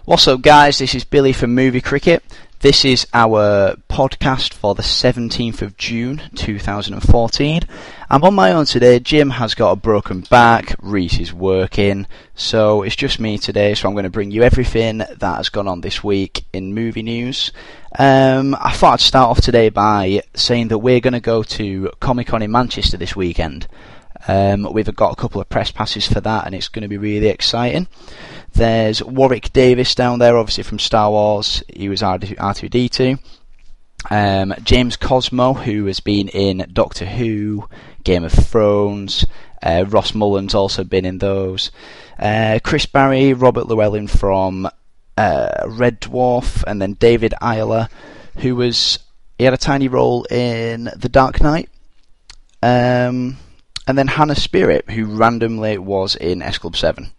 What's up, guys? This is Billy from Movie Cricket. This is our podcast for the 17th of June 2014. I'm on my own today. Jim has got a broken back. Reese is working. So it's just me today. So I'm going to bring you everything that has gone on this week in movie news. I thought I'd start off today by saying that we're going to go to Comic-Con in Manchester this weekend. We've got a couple of press passes for that, and it's going to be really exciting. There's Warwick Davis down there, obviously from Star Wars. He was R2-D2. James Cosmo, who has been in Doctor Who, Game of Thrones. Ross Mullen's also been in those. Chris Barry, Robert Llewellyn from Red Dwarf, and then David Ayala, he had a tiny role in The Dark Knight. And then Hannah Spirit, who randomly was in S Club 7.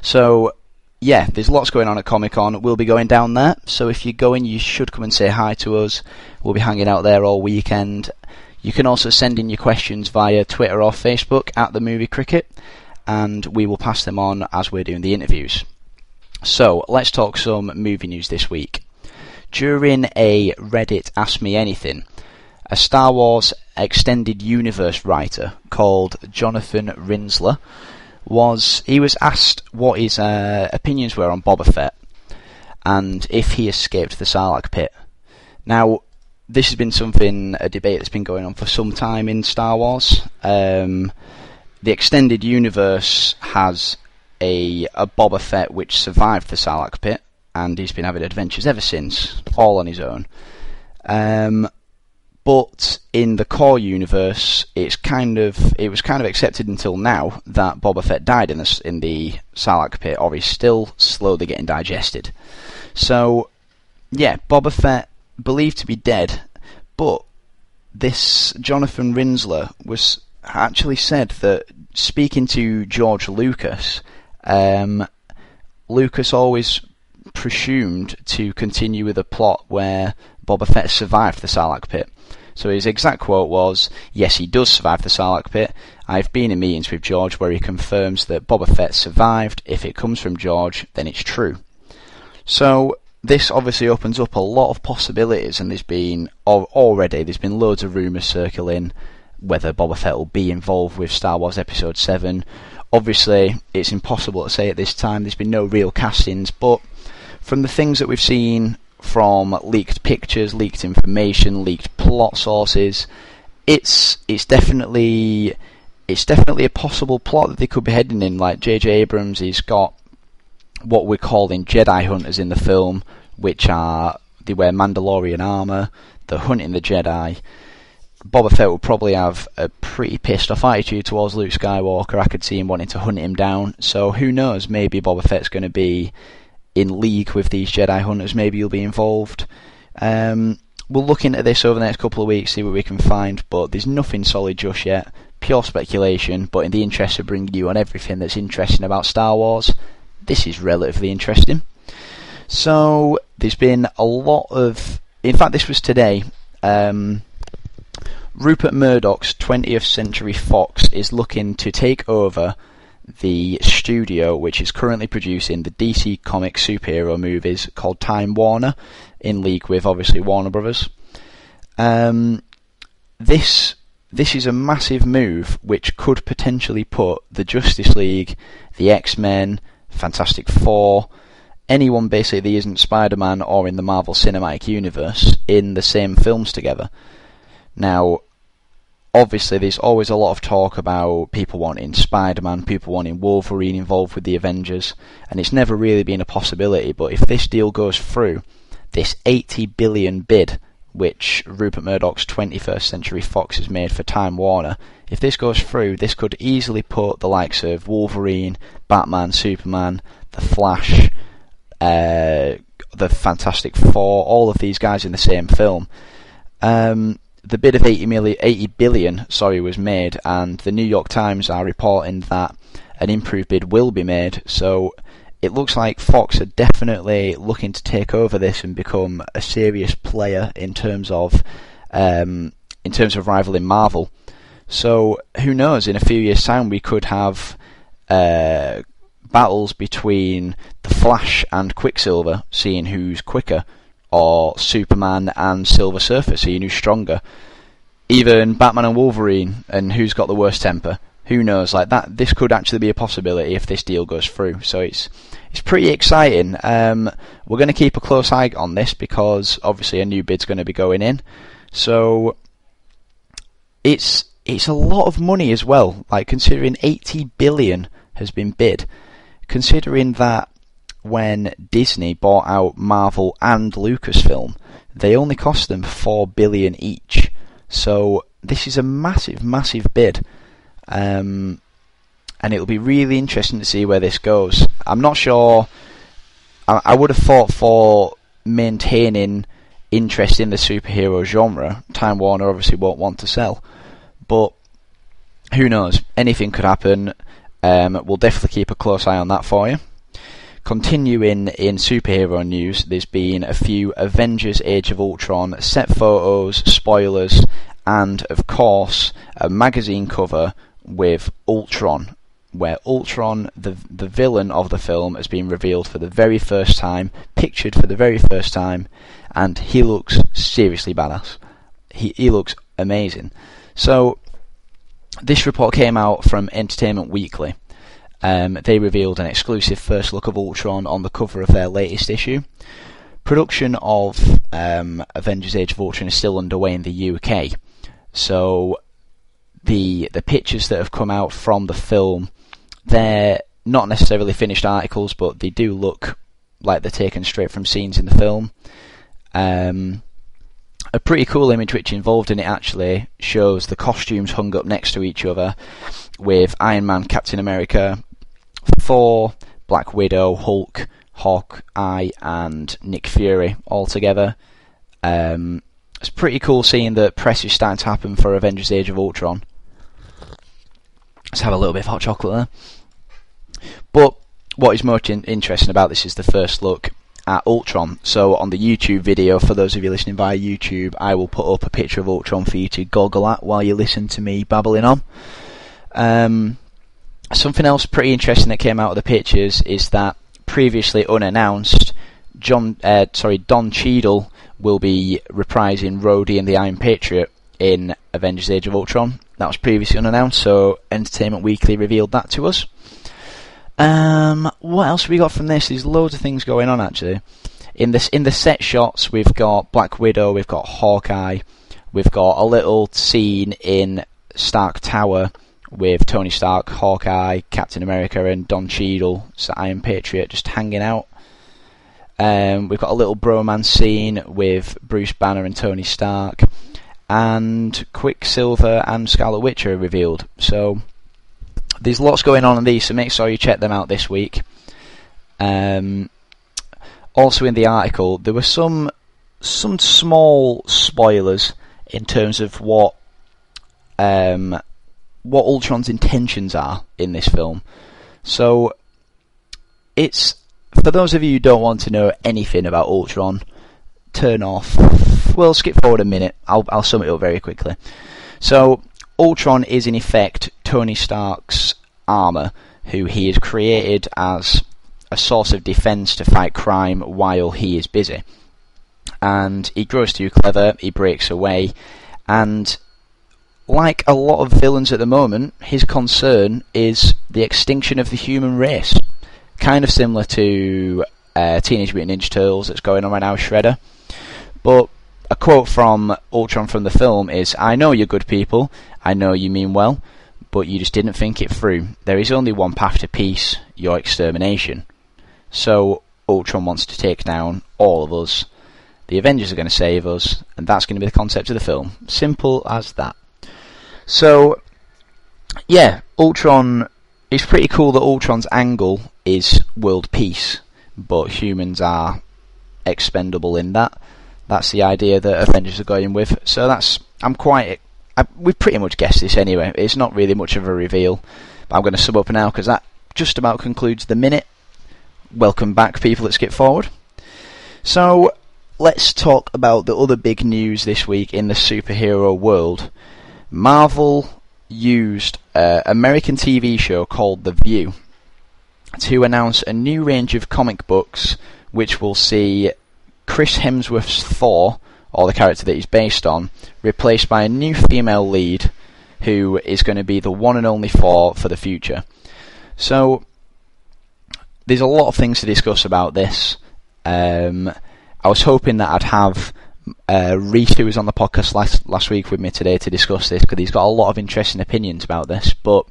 So, yeah, there's lots going on at Comic-Con. We'll be going down there, so if you're going, you should come and say hi to us. We'll be hanging out there all weekend. You can also send in your questions via Twitter or Facebook at The Movie Cricket, and we will pass them on as we're doing the interviews. So, let's talk some movie news this week. During a Reddit Ask Me Anything, a Star Wars Extended Universe writer called Jonathan Rinzler was asked what his opinions were on Boba Fett and if he escaped the Sarlacc pit. Now, this has been a debate that's been going on for some time in Star Wars. The Extended Universe has a Boba Fett which survived the Sarlacc pit, and he's been having adventures ever since, all on his own. But in the core universe, it was kind of accepted until now that Boba Fett died in the Sarlacc pit, or he's still slowly getting digested. So, yeah, Boba Fett believed to be dead, but this Jonathan Rinzler was actually said that, speaking to George Lucas, Lucas always presumed to continue with a plot where Boba Fett survived the Sarlacc pit. So his exact quote was, "Yes, he does survive the Sarlacc pit. I've been in meetings with George where he confirms that Boba Fett survived. If it comes from George, then it's true." So this obviously opens up a lot of possibilities, and there's been loads of rumours circling whether Boba Fett will be involved with Star Wars Episode 7. Obviously, it's impossible to say at this time. There's been no real castings, but from the things that we've seen from leaked pictures, leaked information, leaked plot sources, it's definitely a possible plot that they could be heading in. Like J.J. Abrams, he's got what we're calling Jedi hunters in the film, which they wear Mandalorian armor, they're hunting the Jedi. Boba Fett will probably have a pretty pissed off attitude towards Luke Skywalker. I could see him wanting to hunt him down. So who knows, maybe Boba Fett's going to be in league with these Jedi hunters. Maybe you'll be involved. We'll look into this over the next couple of weeks, see what we can find, but there's nothing solid just yet. Pure speculation, but in the interest of bringing you on everything that's interesting about Star Wars, this is relatively interesting. So, there's been a lot of... In fact, this was today. Rupert Murdoch's 20th Century Fox is looking to take over the studio which is currently producing the DC Comics superhero movies called Time Warner, in league with obviously Warner Brothers. This is a massive move which could potentially put the Justice League, the X-Men, Fantastic Four, anyone basically that isn't Spider-Man or in the Marvel Cinematic Universe in the same films together. Now, obviously, there's always a lot of talk about people wanting Spider-Man, people wanting Wolverine involved with the Avengers, and it's never really been a possibility. But if this deal goes through, this $80 billion bid, which Rupert Murdoch's 21st Century Fox has made for Time Warner, if this goes through, this could easily put the likes of Wolverine, Batman, Superman, The Flash, the Fantastic Four, all of these guys in the same film. The bid of $80 billion was made, and the New York Times are reporting that an improved bid will be made. So it looks like Fox are definitely looking to take over this and become a serious player in terms of rivaling Marvel. So who knows? In a few years' time, we could have battles between the Flash and Quicksilver, seeing who's quicker, or Superman and Silver Surfer, seeing who's stronger. Even Batman and Wolverine, and who's got the worst temper. Who knows? Like that, this could actually be a possibility if this deal goes through. So it's pretty exciting. We're going to keep a close eye on this because obviously a new bid's going to be going in. So it's a lot of money as well. Like considering 80 billion has been bid, considering that when Disney bought out Marvel and Lucasfilm, they only cost them 4 billion each. So this is a massive, massive bid. And it'll be really interesting to see where this goes. I'm not sure. I would have thought for maintaining interest in the superhero genre, Time Warner obviously won't want to sell. But who knows? Anything could happen. We'll definitely keep a close eye on that for you. Continuing in superhero news, there's been a few Avengers Age of Ultron set photos, spoilers, and of course a magazine cover with Ultron, where Ultron, the villain of the film, has been revealed for the very first time, pictured for the very first time, and he looks seriously badass. He looks amazing. So this report came out from Entertainment Weekly. They revealed an exclusive first look of Ultron on the cover of their latest issue. Production of Avengers Age of Ultron is still underway in the UK. So the pictures that have come out from the film, they're not necessarily finished articles, but they do look like they're taken straight from scenes in the film. A pretty cool image which involved in it actually shows the costumes hung up next to each other, with Iron Man, Captain America, Thor, Black Widow, Hulk, Hawkeye and Nick Fury all together. It's pretty cool seeing that press is starting to happen for Avengers Age of Ultron. Let's have a little bit of hot chocolate there. But what is most interesting about this is the first look at Ultron. So on the YouTube video, for those of you listening via YouTube, I will put up a picture of Ultron for you to goggle at while you listen to me babbling on. Something else pretty interesting that came out of the pictures is that previously unannounced, Don Cheadle will be reprising Rhodey and the Iron Patriot in Avengers Age of Ultron. That was previously unannounced, so Entertainment Weekly revealed that to us. What else have we got from this? There's loads of things going on actually. In the set shots, we've got Black Widow, we've got Hawkeye, we've got a little scene in Stark Tower with Tony Stark, Hawkeye, Captain America, and Don Cheadle, so Iron Patriot, just hanging out. We've got a little bromance scene with Bruce Banner and Tony Stark, and Quicksilver and Scarlet Witch are revealed. So there's lots going on in these, so make sure you check them out this week. Also in the article, there were some small spoilers in terms of what Ultron's intentions are in this film. So it's, for those of you who don't want to know anything about Ultron, turn off. Well, skip forward a minute. I'll sum it up very quickly. So Ultron is in effect Tony Stark's armour, who he has created as a source of defence to fight crime while he is busy. And he grows too clever, he breaks away, and like a lot of villains at the moment, his concern is the extinction of the human race. Kind of similar to Teenage Mutant Ninja Turtles that's going on right now, Shredder. But a quote from Ultron from the film is, "I know you're good people, I know you mean well, but you just didn't think it through. There is only one path to peace, your extermination." So Ultron wants to take down all of us. The Avengers are going to save us, and that's going to be the concept of the film. Simple as that. So, yeah, Ultron, it's pretty cool that Ultron's angle is world peace, but humans are expendable in that. That's the idea that Avengers are going with. So we've pretty much guessed this anyway. It's not really much of a reveal, but I'm going to sum up now because that just about concludes the minute. Welcome back, people that skip forward. So, let's talk about the other big news this week in the superhero world. Marvel used an American TV show called The View to announce a new range of comic books which will see Chris Hemsworth's Thor, or the character that he's based on, replaced by a new female lead who is going to be the one and only Thor for the future. So there's a lot of things to discuss about this. I was hoping that I'd have Reese, who was on the podcast last week with me today, to discuss this, because he's got a lot of interesting opinions about this. But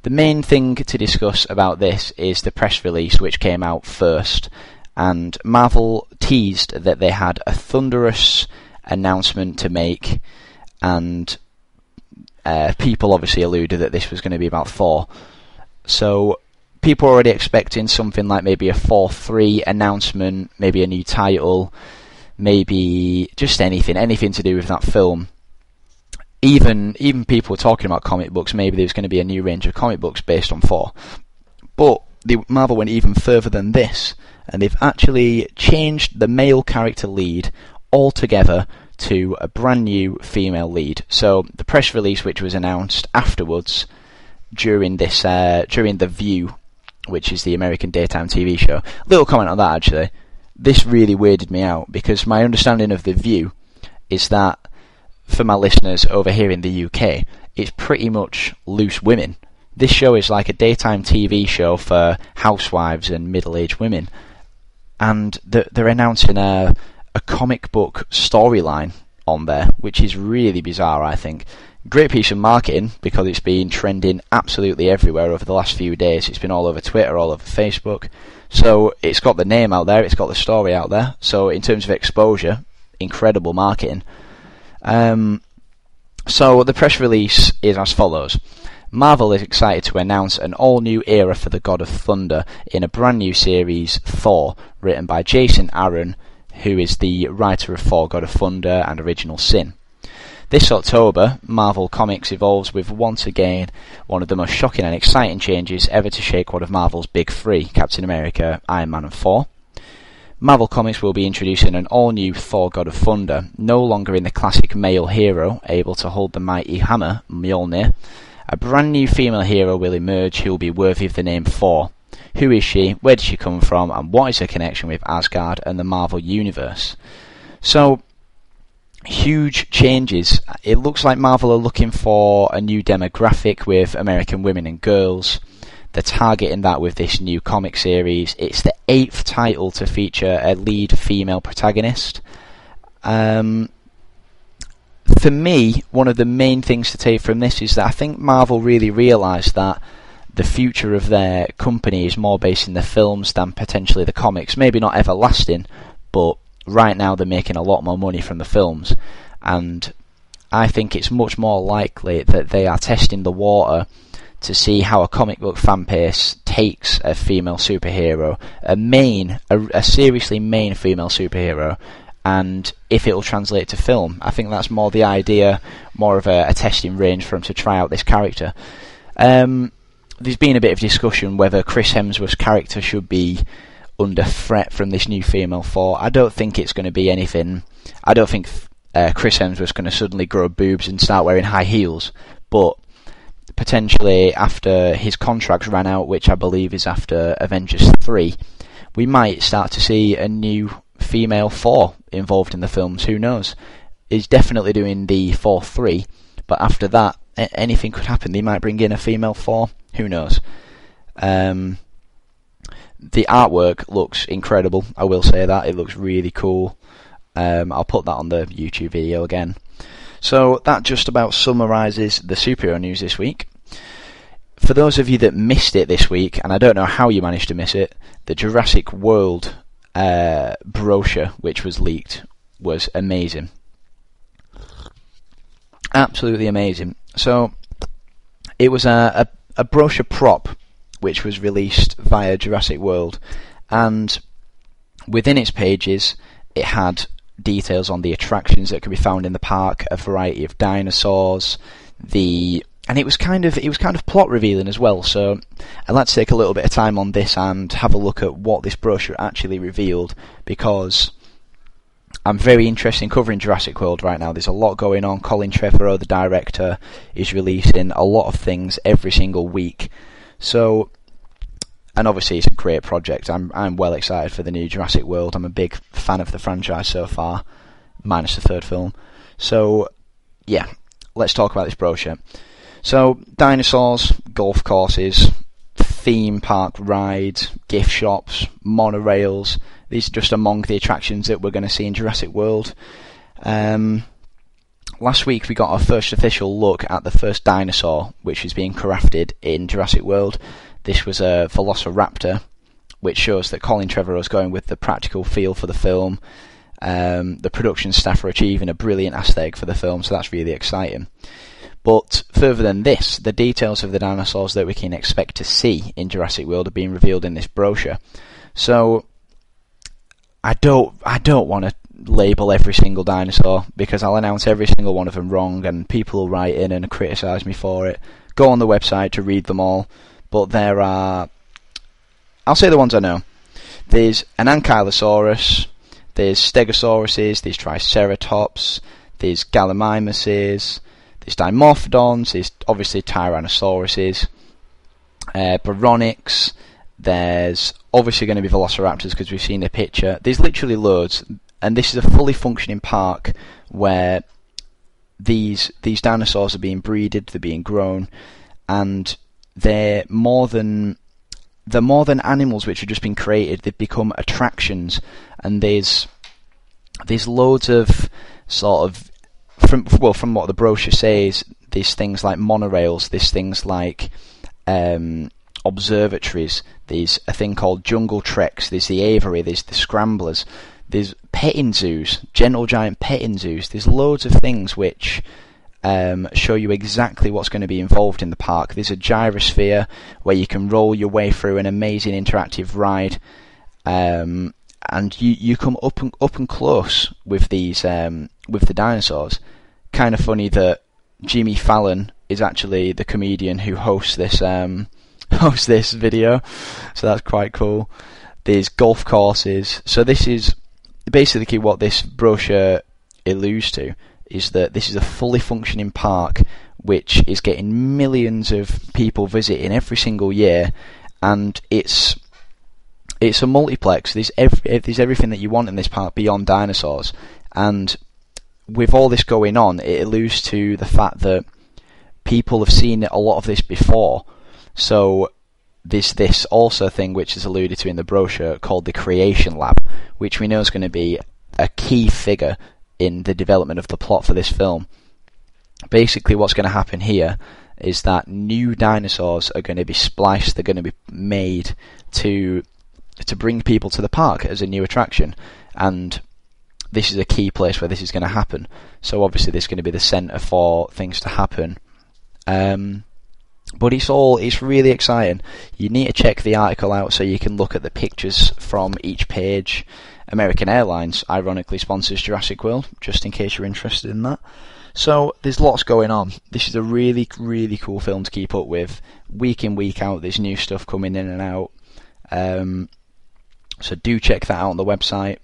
the main thing to discuss about this is the press release, which came out first. And Marvel teased that they had a thunderous announcement to make, and people obviously alluded that this was going to be about Thor. So people are already expecting something like maybe a Thor 3 announcement, maybe a new title, maybe just anything to do with that film. Even people were talking about comic books. Maybe there's going to be a new range of comic books based on Thor. But Marvel went even further than this, and they've actually changed the male character lead altogether to a brand new female lead. So the press release, which was announced afterwards during The View, which is the American daytime TV show. Little comment on that, actually. This really weirded me out, because my understanding of The View is that, for my listeners over here in the UK, it's pretty much loose women. This show is like a daytime TV show for housewives and middle-aged women. And they're announcing a comic book storyline on there, which is really bizarre, I think. Great piece of marketing, because it's been trending absolutely everywhere over the last few days. It's been all over Twitter, all over Facebook. So it's got the name out there, it's got the story out there. So in terms of exposure, incredible marketing. So the press release is as follows. Marvel is excited to announce an all-new era for the God of Thunder in a brand new series, Thor, written by Jason Aaron, who is the writer of Thor, God of Thunder and Original Sin. This October, Marvel Comics evolves with, once again, one of the most shocking and exciting changes ever to shake one of Marvel's big three, Captain America, Iron Man and Thor. Marvel Comics will be introducing an all-new Thor God of Thunder, no longer in the classic male hero, able to hold the mighty hammer, Mjolnir. A brand new female hero will emerge who will be worthy of the name Thor. Who is she, where did she come from, and what is her connection with Asgard and the Marvel Universe? So, huge changes. It looks like Marvel are looking for a new demographic with American women and girls. They're targeting that with this new comic series. It's the 8th title to feature a lead female protagonist. For me, one of the main things to take from this is that I think Marvel really realised that the future of their company is more based in the films than potentially the comics. Maybe not everlasting, but right now they're making a lot more money from the films. And I think it's much more likely that they are testing the water to see how a comic book fan base takes a female superhero, a seriously main female superhero, and if it will translate to film. I think that's more the idea, more of a testing range for them to try out this character. There's been a bit of discussion whether Chris Hemsworth's character should be under threat from this new female Thor. I don't think it's going to be anything. I don't think Chris Hemsworth's going to suddenly grow boobs and start wearing high heels, but potentially after his contract ran out, which I believe is after Avengers 3, we might start to see a new female Thor involved in the films. Who knows? He's definitely doing the Thor 3, but after that, anything could happen. They might bring in a female Thor. Who knows? The artwork looks incredible, I will say that. It looks really cool. I'll put that on the YouTube video again. So that just about summarises the superhero news this week. For those of you that missed it this week, and I don't know how you managed to miss it, the Jurassic World brochure which was leaked was amazing. Absolutely amazing. So it was a brochure prop which was released via Jurassic World, and within its pages it had details on the attractions that could be found in the park, a variety of dinosaurs, and it was kind of plot revealing as well. So I'd like to take a little bit of time on this and have a look at what this brochure actually revealed, because I'm very interested in covering Jurassic World right now. There's a lot going on. Colin Trevorrow, the director, is releasing a lot of things every single week. So And obviously it's a great project. I'm well excited for the new Jurassic World. I'm a big fan of the franchise so far, minus the third film. So, yeah, let's talk about this brochure. So, dinosaurs, golf courses, theme park rides, gift shops, monorails. These are just among the attractions that we're going to see in Jurassic World. Last week we got our first official look at the first dinosaur, which is being crafted in Jurassic World. This was a Velociraptor, which shows that Colin Trevorrow is going with the practical feel for the film. The production staff are achieving a brilliant aesthetic for the film, so that's really exciting. But further than this, the details of the dinosaurs that we can expect to see in Jurassic World are being revealed in this brochure. So I don't want to label every single dinosaur, because I'll announce every single one of them wrong, and people will write in and criticise me for it. Go on the website to read them all. But there are, I'll say the ones I know. There's an Ankylosaurus, there's Stegosauruses, there's Triceratops, there's Gallimimuses, there's Dimorphodons, there's obviously Tyrannosauruses, Baryonyx, there's obviously going to be Velociraptors because we've seen a picture. There's literally loads, and this is a fully functioning park where these dinosaurs are being breeded, they're being grown, and they're more than animals which have just been created. They've become attractions, and there's loads of sort of from what the brochure says, there's things like monorails, there's things like observatories, there's a thing called jungle treks, there's the aviary, there's the scramblers, there's petting zoos, gentle giant petting zoos. There's loads of things which show you exactly what's going to be involved in the park. There's a gyrosphere where you can roll your way through an amazing interactive ride, and you come up and close with these with the dinosaurs. Kind of funny that Jimmy Fallon is actually the comedian who hosts this video, so that's quite cool. There's golf courses. So this is basically what this brochure alludes to, is that this is a fully functioning park which is getting millions of people visiting every single year, and it's a multiplex. There's everything that you want in this park beyond dinosaurs, and with all this going on, it alludes to the fact that people have seen a lot of this before. So there's this also thing which is alluded to in the brochure called the Creation Lab, which we know is going to be a key figure in the development of the plot for this film. Basically what's going to happen here is that new dinosaurs are going to be spliced, they're going to be made to bring people to the park as a new attraction, and this is a key place where this is going to happen. So obviously this is going to be the centre for things to happen. But it's really exciting. You need to check the article out so you can look at the pictures from each page. American Airlines ironically sponsors Jurassic World, just in case you're interested in that. So there's lots going on. This is a really, really cool film to keep up with. Week in, week out, there's new stuff coming in and out. So do check that out on the website.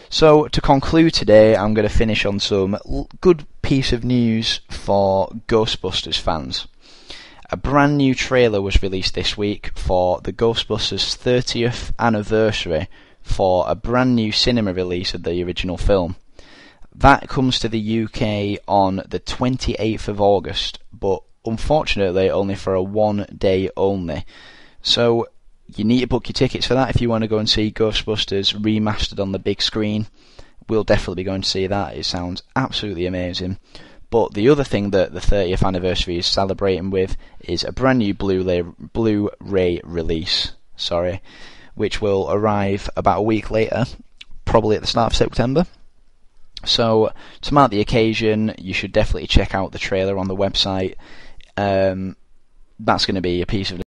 So to conclude today, I'm going to finish on some good piece of news for Ghostbusters fans. A brand new trailer was released this week for the Ghostbusters 30th anniversary for a brand new cinema release of the original film. That comes to the UK on the 28th of August, but unfortunately only for a 1 day only. So you need to book your tickets for that if you want to go and see Ghostbusters remastered on the big screen. We'll definitely be going to see that. It sounds absolutely amazing. But the other thing that the 30th anniversary is celebrating with is a brand new Blu-ray release, which will arrive about a week later, probably at the start of September. So to mark the occasion, you should definitely check out the trailer on the website. That's going to be a piece of